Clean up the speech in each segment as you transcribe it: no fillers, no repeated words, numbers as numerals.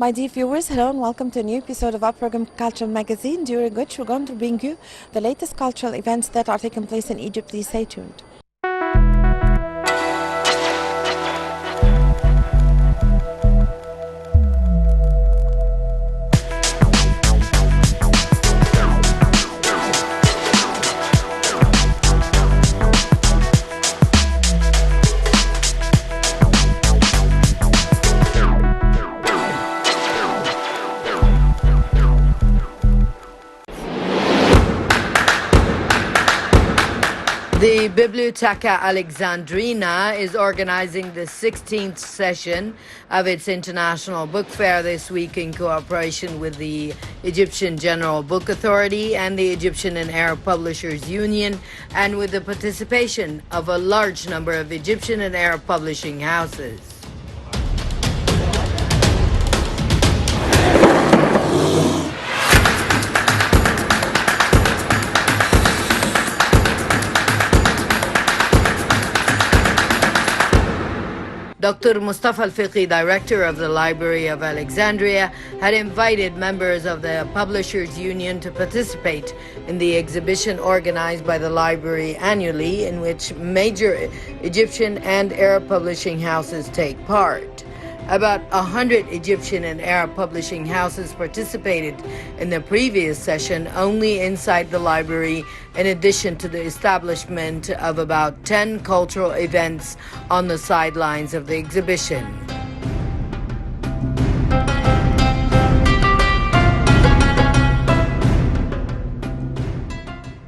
My dear viewers, hello and welcome to a new episode of our program Cultural Magazine, during which we're going to bring you the latest cultural events that are taking place in Egypt. Please stay tuned. The Biblioteca Alexandrina is organizing the 16th session of its International Book Fair this week in cooperation with the Egyptian General Book Authority and the Egyptian and Arab Publishers Union, and with the participation of a large number of Egyptian and Arab publishing houses. Dr. Mustafa Al-Fiqi, director of the Library of Alexandria, had invited members of the Publishers Union to participate in the exhibition organized by the library annually, in which major Egyptian and Arab publishing houses take part. About 100 Egyptian and Arab publishing houses participated in the previous session only inside the library, in addition to the establishment of about 10 cultural events on the sidelines of the exhibition.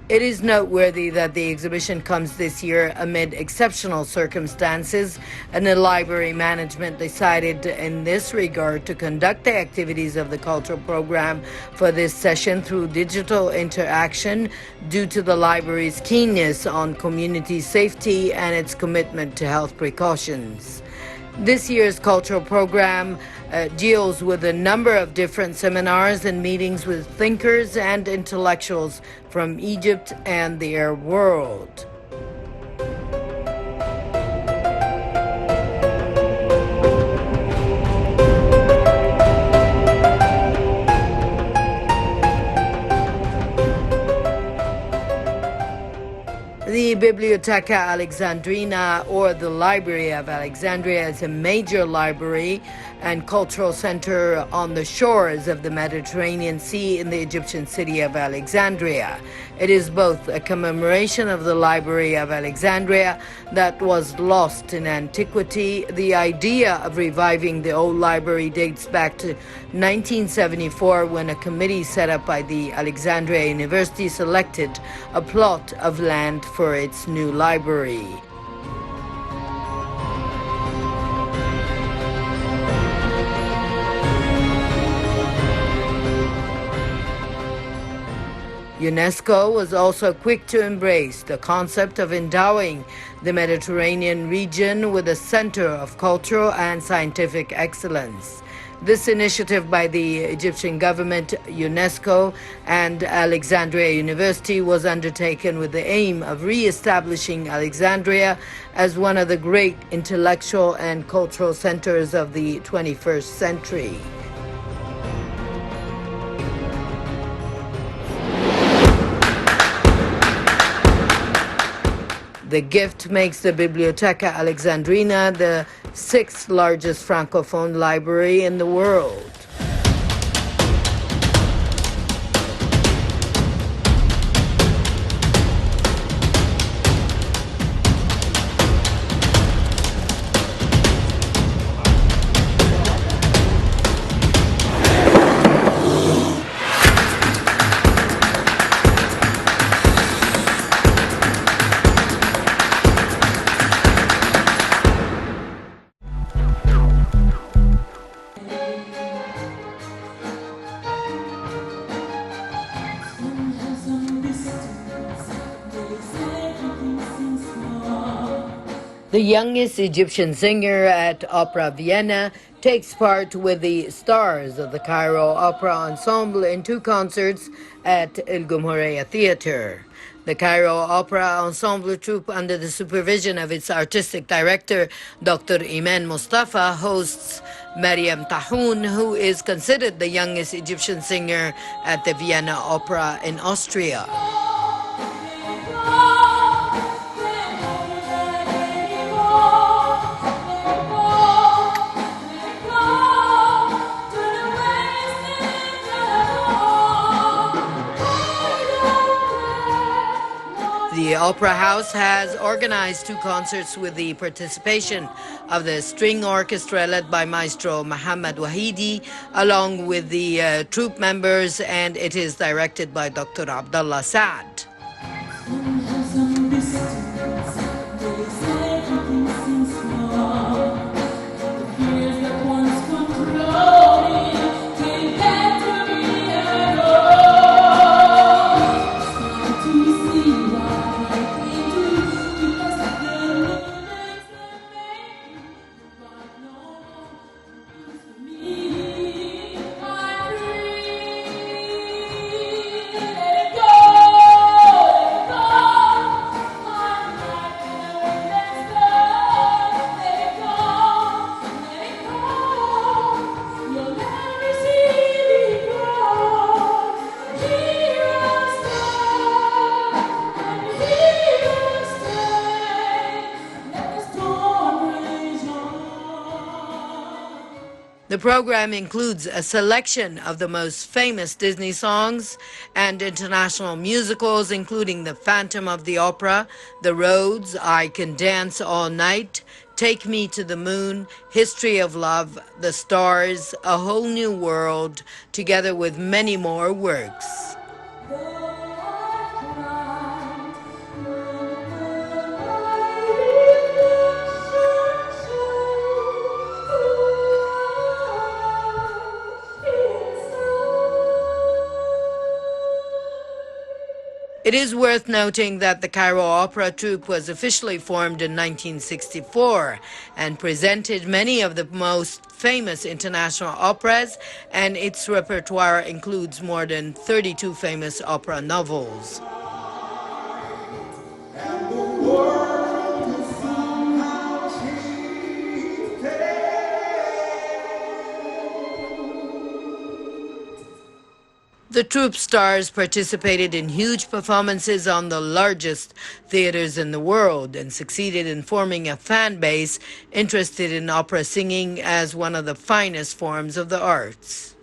It is noteworthy that the exhibition comes this year amid exceptional circumstances, and the library management decided in this regard to conduct the activities of the cultural program for this session through digital interaction due to the library's keenness on community safety and its commitment to health precautions. This year's cultural program deals with a number of different seminars and meetings with thinkers and intellectuals from Egypt and the Arab world. The Biblioteca Alexandrina, or the Library of Alexandria, is a major library and cultural center on the shores of the Mediterranean Sea in the Egyptian city of Alexandria. It is both a commemoration of the Library of Alexandria that was lost in antiquity. The idea of reviving the old library dates back to 1974, when a committee set up by the Alexandria University selected a plot of land for its new library. UNESCO was also quick to embrace the concept of endowing the Mediterranean region with a center of cultural and scientific excellence. This initiative by the Egyptian government, UNESCO, and Alexandria University was undertaken with the aim of re-establishing Alexandria as one of the great intellectual and cultural centers of the 21st century. The gift makes the Biblioteca Alexandrina the 6th largest Francophone library in the world. The youngest Egyptian singer at Opera Vienna takes part with the stars of the Cairo Opera Ensemble in 2 concerts at El Gomhoreya Theater. The Cairo Opera Ensemble Troupe, under the supervision of its artistic director, Dr. Iman Mustafa, hosts Mariam Tahoun, who is considered the youngest Egyptian singer at the Vienna Opera in Austria. The Opera House has organized 2 concerts with the participation of the string orchestra led by Maestro Mohammad Wahidi, along with the troupe members, and it is directed by Dr. Abdullah Saad. The program includes a selection of the most famous Disney songs and international musicals, including The Phantom of the Opera, The Rhodes, I Can Dance All Night, Take Me to the Moon, History of Love, The Stars, A Whole New World, together with many more works. It is worth noting that the Cairo Opera Troupe was officially formed in 1964 and presented many of the most famous international operas, and its repertoire includes more than 32 famous opera novels. The troupe stars participated in huge performances on the largest theaters in the world and succeeded in forming a fan base interested in opera singing as one of the finest forms of the arts.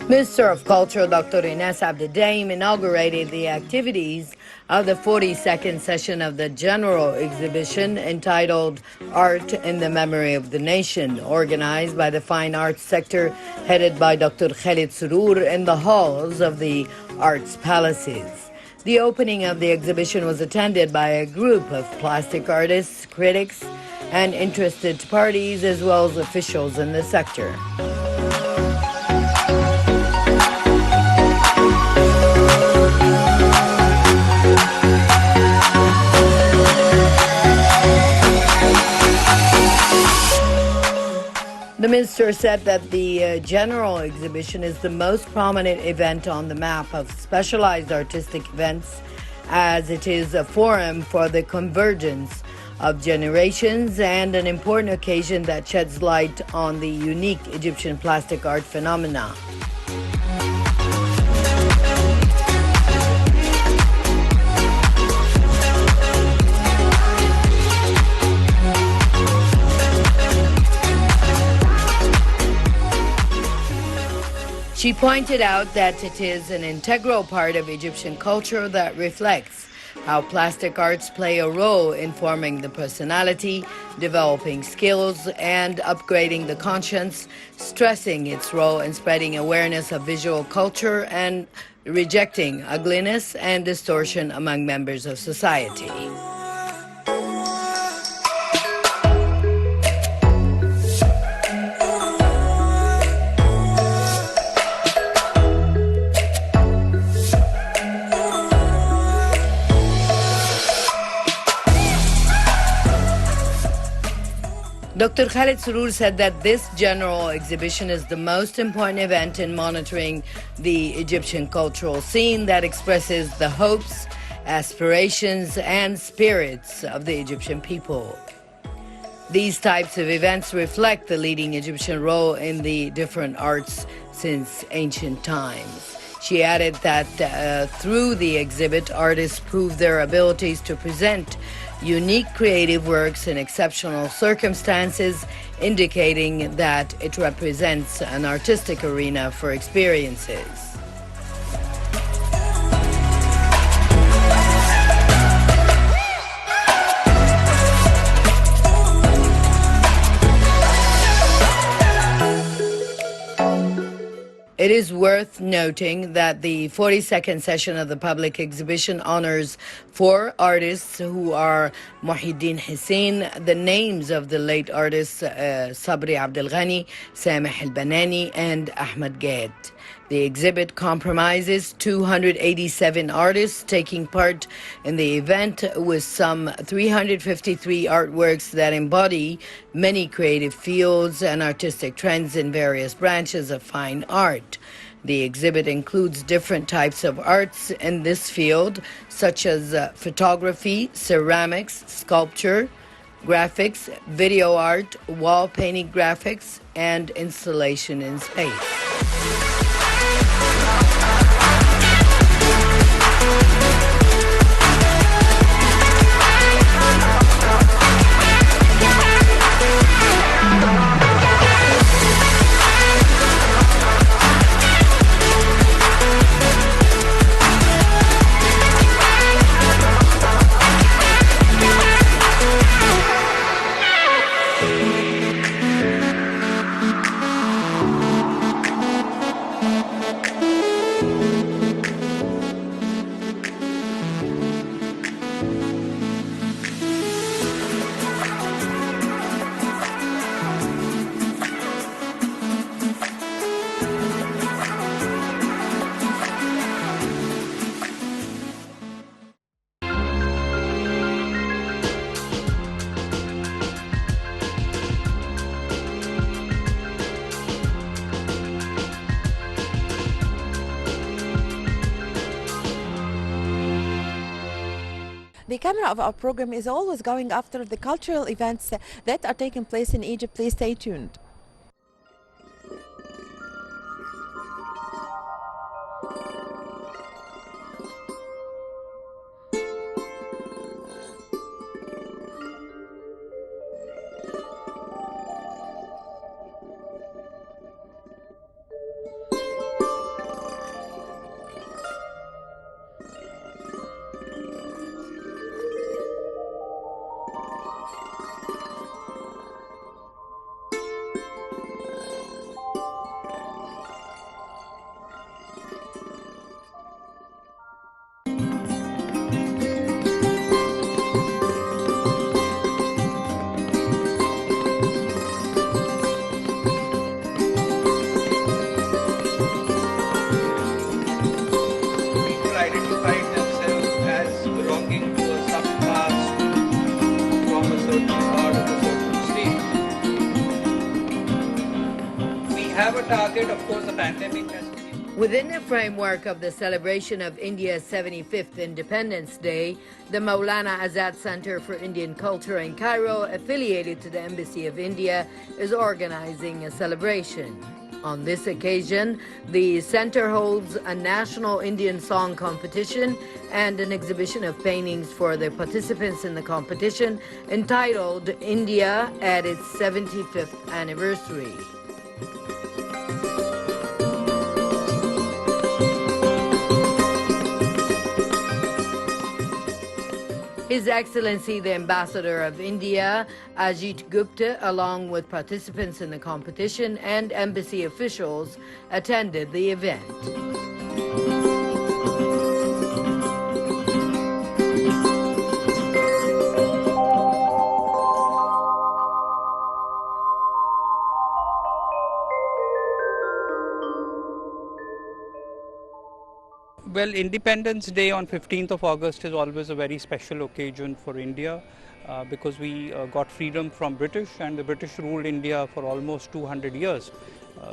Minister of Culture Dr. Ines Abdedaim inaugurated the activities of the 42nd session of the general exhibition entitled Art in the Memory of the Nation, organized by the Fine Arts sector headed by Dr. Khalid Surur in the halls of the Arts Palaces. The opening of the exhibition was attended by a group of plastic artists, critics, and interested parties, as well as officials in the sector. The minister said that the general exhibition is the most prominent event on the map of specialized artistic events, as it is a forum for the convergence of generations and an important occasion that sheds light on the unique Egyptian plastic art phenomena. She pointed out that it is an integral part of Egyptian culture that reflects how plastic arts play a role in forming the personality, developing skills, and upgrading the conscience, stressing its role in spreading awareness of visual culture and rejecting ugliness and distortion among members of society. Dr. Khalid Surur said that this general exhibition is the most important event in monitoring the Egyptian cultural scene that expresses the hopes, aspirations, and spirits of the Egyptian people. These types of events reflect the leading Egyptian role in the different arts since ancient times. She added that through the exhibit, artists prove their abilities to present unique creative works in exceptional circumstances, indicating that it represents an artistic arena for experiences. It is worth noting that the 42nd session of the public exhibition honors 4 artists who are Muhyiddin Hussein, the names of the late artists Sabri Abdel Ghani, Sameh Al-Banani, and Ahmed Ghed. The exhibit comprises 287 artists taking part in the event, with some 353 artworks that embody many creative fields and artistic trends in various branches of fine art. The exhibit includes different types of arts in this field, such as photography, ceramics, sculpture, graphics, video art, wall painting graphics, and installation in space. The camera of our program is always going after the cultural events that are taking place in Egypt. Please stay tuned. Have a target, of course, the pandemic has to be. Within the framework of the celebration of India's 75th Independence Day, the Maulana Azad Center for Indian Culture in Cairo, affiliated to the Embassy of India, is organizing a celebration. On this occasion, the center holds a national Indian song competition and an exhibition of paintings for the participants in the competition entitled India at its 75th Anniversary. His Excellency the Ambassador of India, Ajit Gupta, along with participants in the competition and embassy officials, attended the event. Well, Independence Day on 15th of August is always a very special occasion for India. because we got freedom from British, and the British ruled India for almost 200 years.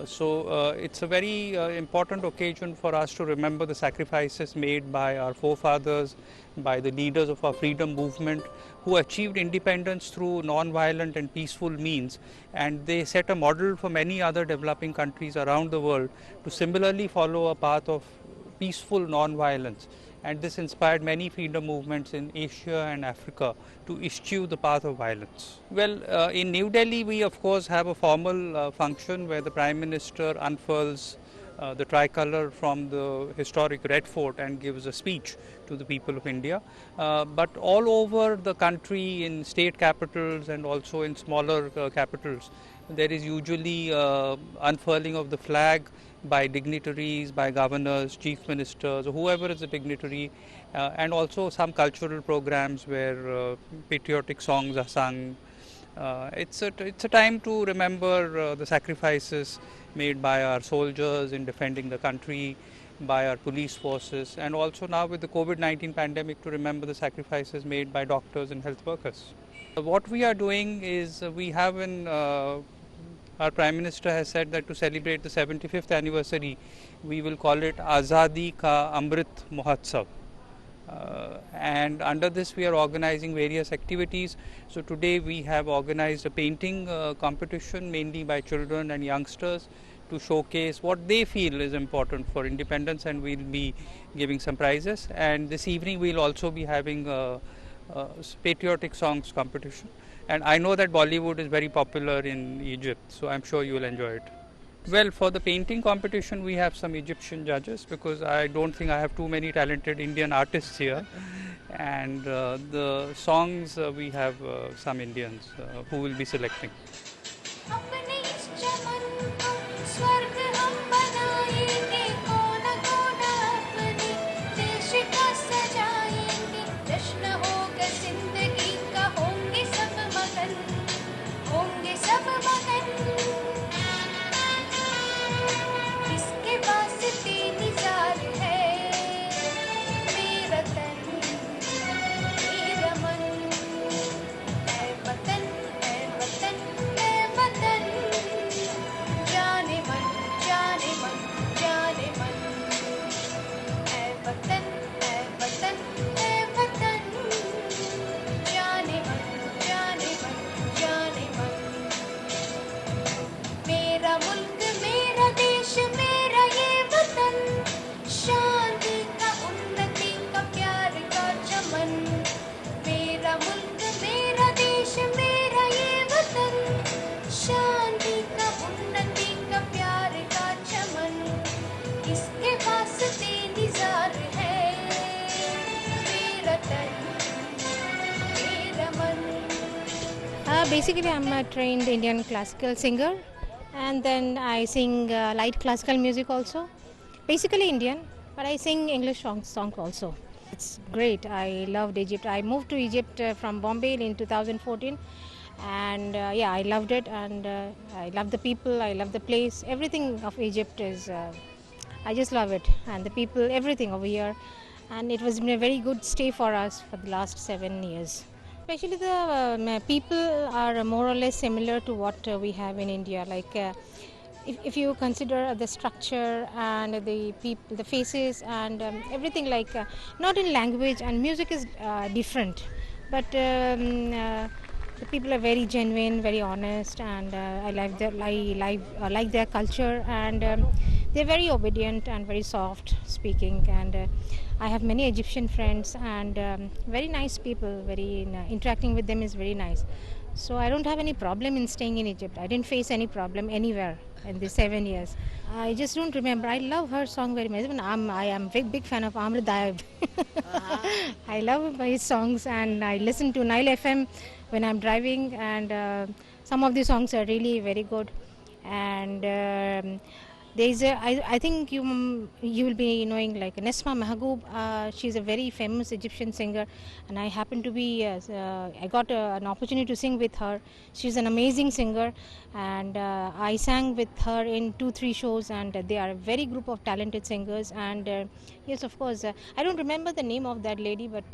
So it's a very important occasion for us to remember the sacrifices made by our forefathers, by the leaders of our freedom movement, who achieved independence through non-violent and peaceful means, and they set a model for many other developing countries around the world to similarly follow a path of peaceful non-violence. And this inspired many freedom movements in Asia and Africa to eschew the path of violence. Well, in New Delhi, we of course have a formal function where the Prime Minister unfurls the tricolour from the historic Red Fort and gives a speech to the people of India. But all over the country, in state capitals and also in smaller capitals, there is usually unfurling of the flag by dignitaries, by governors, chief ministers, or whoever is a dignitary, and also some cultural programs where patriotic songs are sung. It's a time to remember the sacrifices made by our soldiers in defending the country, by our police forces, and also now with the COVID-19 pandemic to remember the sacrifices made by doctors and health workers. What we are doing is we have our Prime Minister has said that to celebrate the 75th anniversary, we will call it Azadi Ka Amrit Mahotsav. And under this we are organizing various activities. So today we have organized a painting competition mainly by children and youngsters to showcase what they feel is important for independence, and we'll be giving some prizes. And this evening we'll also be having a patriotic songs competition. And I know that Bollywood is very popular in Egypt, so I'm sure you will enjoy it. Well, for the painting competition, we have some Egyptian judges because I don't think I have too many talented Indian artists here. And the songs, we have some Indians who will be selecting. Basically, I'm a trained Indian classical singer, and then I sing light classical music also. Basically Indian, but I sing English songs also. It's great. I loved Egypt. I moved to Egypt from Bombay in 2014, and yeah, I loved it, and I love the people, I love the place. Everything of Egypt is, I just love it, and the people, everything over here. And it was a very good stay for us for the last 7 years. Especially the people are more or less similar to what we have in India. Like if you consider the structure and the people, the faces and everything, like not in language and music is different, but the people are very genuine, very honest, and I like their culture, and they're very obedient and very soft speaking, and I have many Egyptian friends, and very nice people, very interacting with them is very nice. So I don't have any problem in staying in Egypt. I didn't face any problem anywhere in the 7 years. I just don't remember. I love her song very much. Even I am a big fan of Amr Daib. I love his songs, and I listen to Nile FM when I'm driving, and some of the songs are really very good. And There's I think you will be knowing like Nesma Mahgoub. She's a very famous Egyptian singer, and I happen to be I got an opportunity to sing with her. She's an amazing singer, and I sang with her in 2-3 shows, and they are a very group of talented singers. And yes, of course, I don't remember the name of that lady, but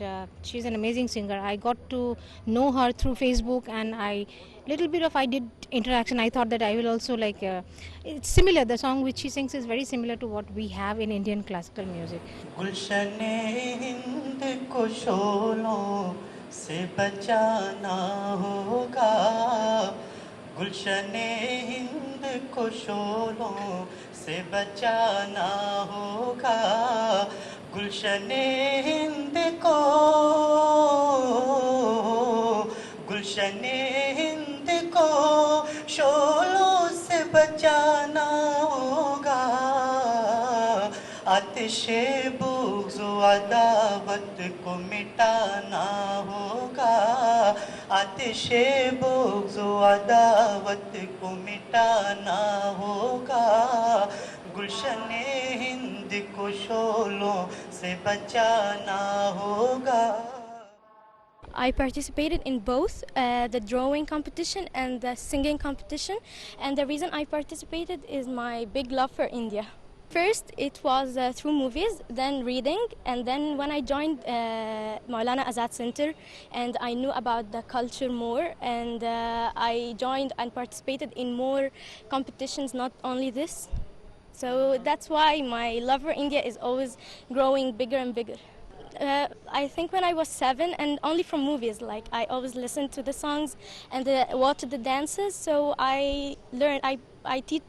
she's an amazing singer. I got to know her through Facebook, and I did interaction. I thought that I will also like it's similar. The song which she sings is very similar to what we have in Indian classical music. गुलशने Hind को शोलों से बचाना होगा गुलशने हिंद को शोलों से बचाना होगा गुलशने हिंद को गुलशने हिंद को शोलों से बचाना होगा आतिशे बुग़्ज़ व अदावत को मिटाना होगा आतिशे बुग़्ज़ व अदावत को मिटाना होगा गुलशने हिंद को शोलों से बचाना होगा I participated in both the drawing competition and the singing competition, and the reason I participated is my big love for India. First, it was through movies, then reading, and then when I joined Maulana Azad Center and I knew about the culture more, and I joined and participated in more competitions, not only this. So that's why my love for India is always growing bigger and bigger. I think when I was 7, and only from movies, like I always listened to the songs and watched the dances, so I learned, I teach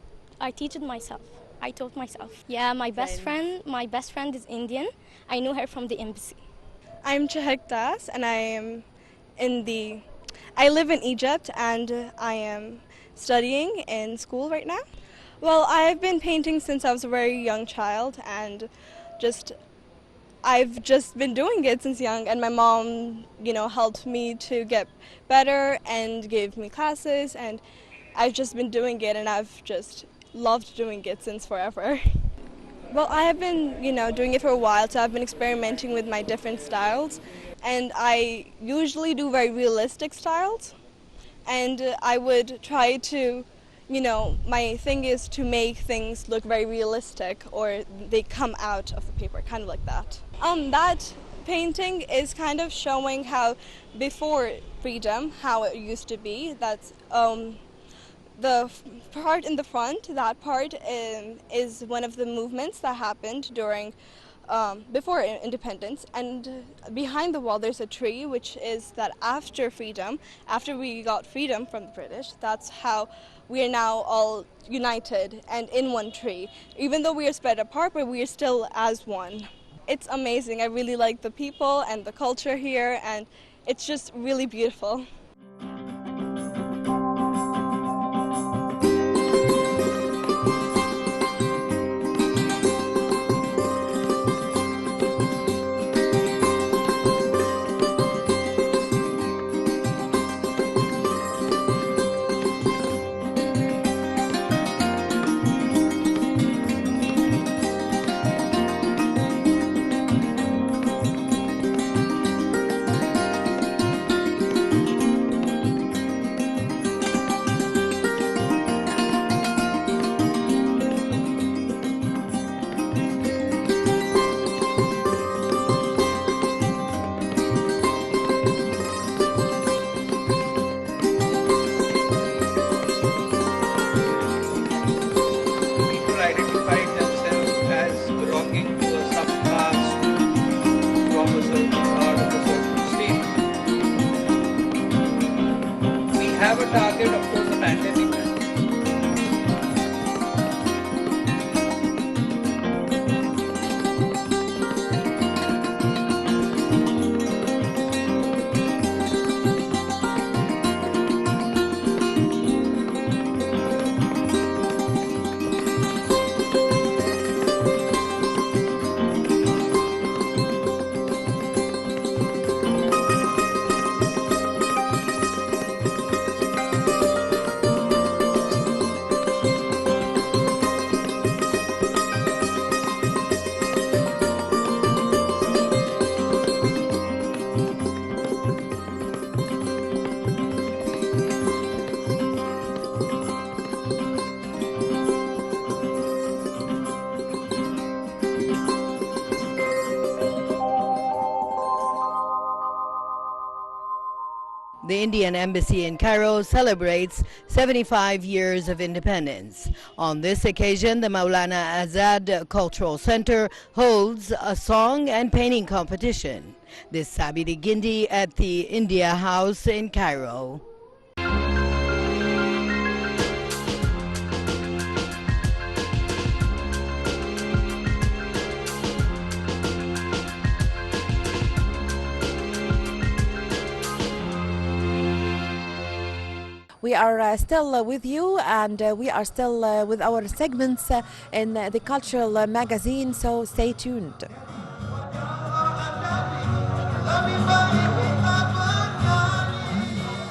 it myself. I taught myself. Yeah, my best friend is Indian. I knew her from the embassy. I'm Chahek Das, and I live in Egypt, and I am studying in school right now. Well, I've been painting since I was a very young child, and I've just been doing it since young, and my mom, helped me to get better and gave me classes, and I've just been doing it, and I've just loved doing it since forever. Well, I have been, doing it for a while, so I've been experimenting with my different styles, and I usually do very realistic styles, and I would try to, my thing is to make things look very realistic, or they come out of the paper, kind of like that. That painting is kind of showing how before freedom, how it used to be. That's the part in the front, that part is one of the movements that happened during before independence, and behind the wall there's a tree, which is that after freedom, after we got freedom from the British, that's how we are now all united and in one tree. Even though we are spread apart, but we are still as one. It's amazing. I really like the people and the culture here, and it's just really beautiful. the Indian Embassy in Cairo celebrates 75 years of independence. On this occasion, the Maulana Azad Cultural Center holds a song and painting competition. This Sabiri Gindi at the India House in Cairo. We are still with you, and we are still with our segments in the cultural magazine, so stay tuned.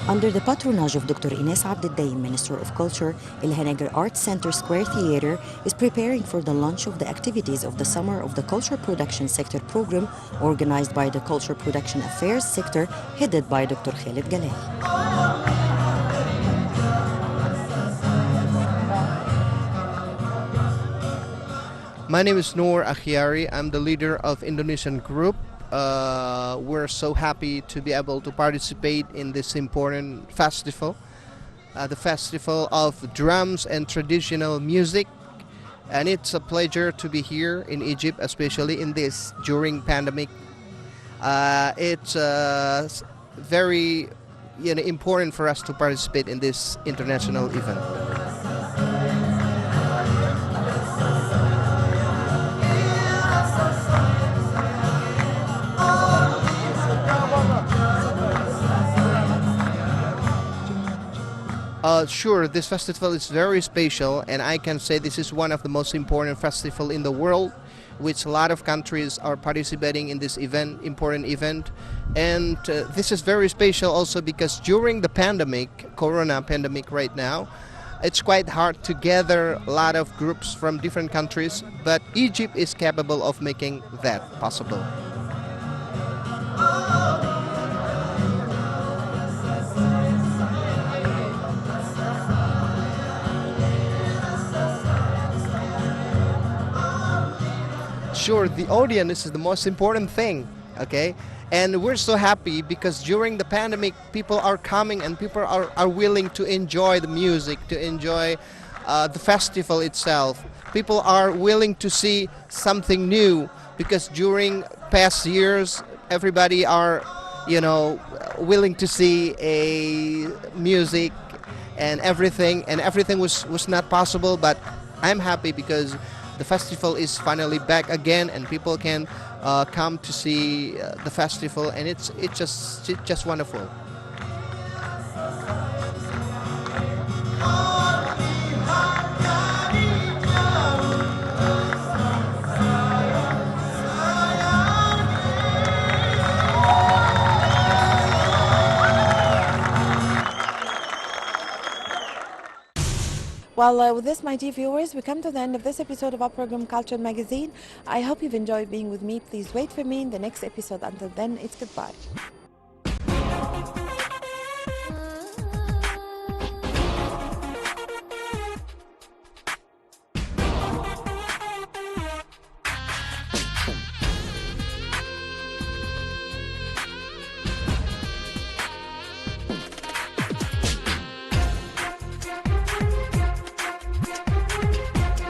Under the patronage of Dr. Ines Abdeldaim, Minister of Culture, Ilhanagir Arts Center Square Theatre is preparing for the launch of the activities of the Summer of the Culture Production Sector program organized by the Culture Production Affairs Sector, headed by Dr. Khalid Galay. My name is Noor Akhiari. I'm the leader of Indonesian group. We're so happy to be able to participate in this important festival, the Festival of Drums and Traditional Music. And it's a pleasure to be here in Egypt, especially in this during pandemic. It's very important for us to participate in this international event. Sure, this festival is very special, and I can say this is one of the most important festivals in the world, which a lot of countries are participating in this event, important event. And this is very special also because during the pandemic, Corona pandemic right now, it's quite hard to gather a lot of groups from different countries, but Egypt is capable of making that possible. Sure, the audience is the most important thing, okay? And we're so happy because during the pandemic, people are coming and people are willing to enjoy the music, to enjoy the festival itself. People are willing to see something new because during past years, everybody are, willing to see a music and everything was not possible, but I'm happy because the festival is finally back again, and people can come to see the festival, and it's just wonderful. Well, with this, my dear viewers, we come to the end of this episode of our program, Culture Magazine. I hope you've enjoyed being with me. Please wait for me in the next episode. Until then, it's goodbye.